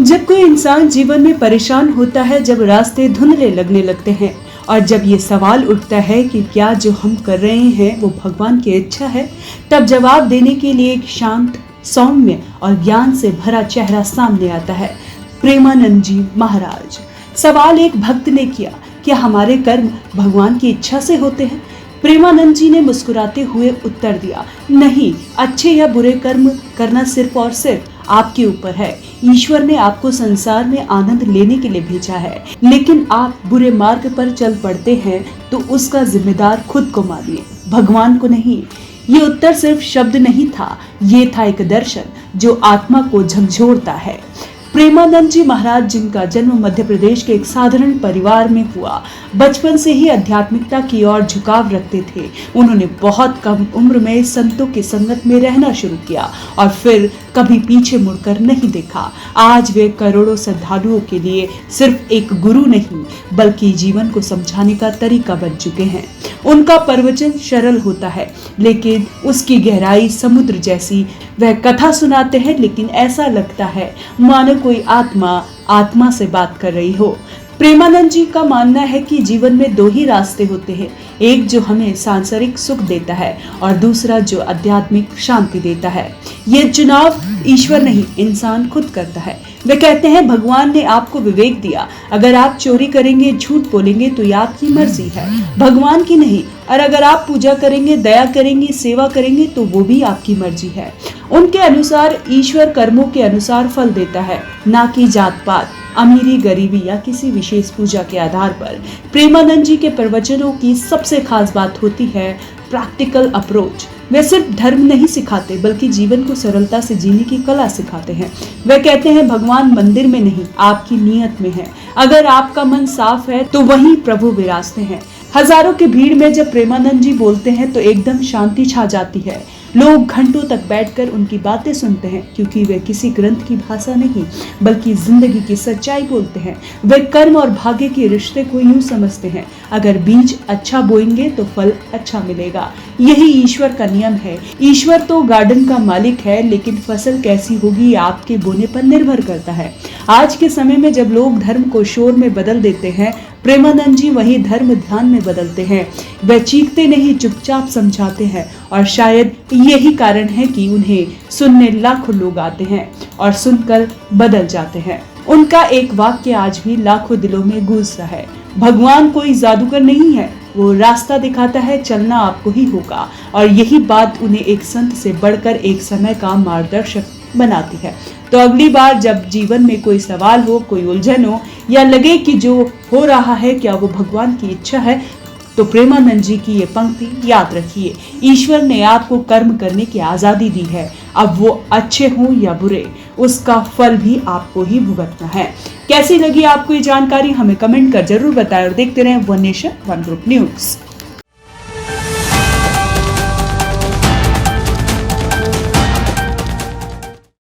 जब कोई इंसान जीवन में परेशान होता है, जब रास्ते धुंधले लगने लगते हैं और जब ये सवाल उठता है कि क्या जो हम कर रहे हैं वो भगवान की इच्छा है, तब जवाब देने के लिए एक शांत, सौम्य और ज्ञान से भरा चेहरा सामने आता है। प्रेमानंद जी महाराज। सवाल एक भक्त ने किया, क्या हमारे कर्म भगवान की इच्छा से होते हैं? प्रेमानंद जी ने मुस्कुराते हुए उत्तर दिया, नहीं, अच्छे या बुरे कर्म करना सिर्फ और सिर्फ आपके ऊपर है। ईश्वर ने आपको संसार में आनंद लेने के लिए भेजा है, लेकिन आप बुरे मार्ग पर चल पड़ते हैं तो उसका जिम्मेदार खुद को मानिए, भगवान को नहीं। ये उत्तर सिर्फ शब्द नहीं था, ये था एक दर्शन जो आत्मा को झकझोरता है। प्रेमानंद जी महाराज, जिनका जन्म मध्य प्रदेश के एक साधारण परिवार में हुआ, बचपन से ही आध्यात्मिकता की ओर झुकाव रखते थे। उन्होंने बहुत कम उम्र में संतों की संगत में रहना शुरू किया और फिर कभी पीछे मुड़कर नहीं देखा। आज वे करोड़ों श्रद्धालुओं के लिए सिर्फ एक गुरु नहीं, बल्कि जीवन को समझाने का तरीका बन चुके हैं। उनका प्रवचन सरल होता है, लेकिन उसकी गहराई समुद्र जैसी। वह कथा सुनाते हैं, लेकिन ऐसा लगता है मानो कोई आत्मा से बात कर रही हो। प्रेमानंद जी का मानना है कि जीवन में दो ही रास्ते होते हैं, एक जो हमें सांसारिक सुख देता है और दूसरा जो आध्यात्मिक शांति देता है। ये चुनाव ईश्वर नहीं, इंसान खुद करता है। वे कहते हैं, भगवान ने आपको विवेक दिया, अगर आप चोरी करेंगे, झूठ बोलेंगे तो ये आपकी मर्जी है, भगवान की नहीं। और अगर आप पूजा करेंगे, दया करेंगे, सेवा करेंगे तो वो भी आपकी मर्जी है। उनके अनुसार ईश्वर कर्मों के अनुसार फल देता है, ना कि जात पात, अमीरी, गरीबी या किसी विशेष पूजा के आधार पर। प्रेमानंद जी के प्रवचनों की सबसे खास बात होती है प्रैक्टिकल अप्रोच। वे सिर्फ धर्म नहीं सिखाते, बल्कि जीवन को सरलता से जीने की कला सिखाते हैं। वे कहते हैं, भगवान मंदिर में नहीं, आपकी नीयत में है। अगर आपका मन साफ है तो वहीं प्रभु विराजते हैं। हजारों की भीड़ में जब प्रेमानंद जी बोलते हैं तो एकदम शांति छा जाती है। लोग घंटों तक बैठकर उनकी बातें सुनते हैं, क्योंकि वे किसी ग्रंथ की भाषा नहीं, बल्कि जिंदगी की सच्चाई बोलते हैं। वे कर्म और भाग्य के रिश्ते को यूं समझते हैं, अगर बीज अच्छा बोएंगे तो फल अच्छा मिलेगा। यही ईश्वर का नियम है। ईश्वर तो गार्डन का मालिक है, लेकिन फसल कैसी होगी आपके बोने पर निर्भर करता है। आज के समय में जब लोग धर्म को शोर में बदल देते हैं, प्रेमानंद जी वही धर्म ध्यान में बदलते हैं। वे चीखते नहीं, चुपचाप समझाते हैं, और शायद यही कारण है कि उन्हें सुनने लाखों लोग आते हैं और सुनकर बदल जाते हैं। उनका एक वाक्य आज भी लाखों दिलों में गूंजता है, भगवान कोई जादूगर नहीं है, वो रास्ता दिखाता है, चलना आपको ही होगा। और यही बात उन्हें एक संत से बढ़कर एक समय का मार्गदर्शक बनाती है। तो अगली बार जब जीवन में कोई सवाल हो, कोई उलझन हो, या लगे कि जो हो रहा है क्या वो भगवान की इच्छा है, तो प्रेमानंद जी की ये पंक्ति याद रखिए, ईश्वर ने आपको कर्म करने की आजादी दी है। अब वो अच्छे हों या बुरे, उसका फल भी आपको ही भुगतना है। कैसी लगी आपको ये जानकारी, हमें कमेंट कर जरूर बताएं और देखते रहें one nation one group news.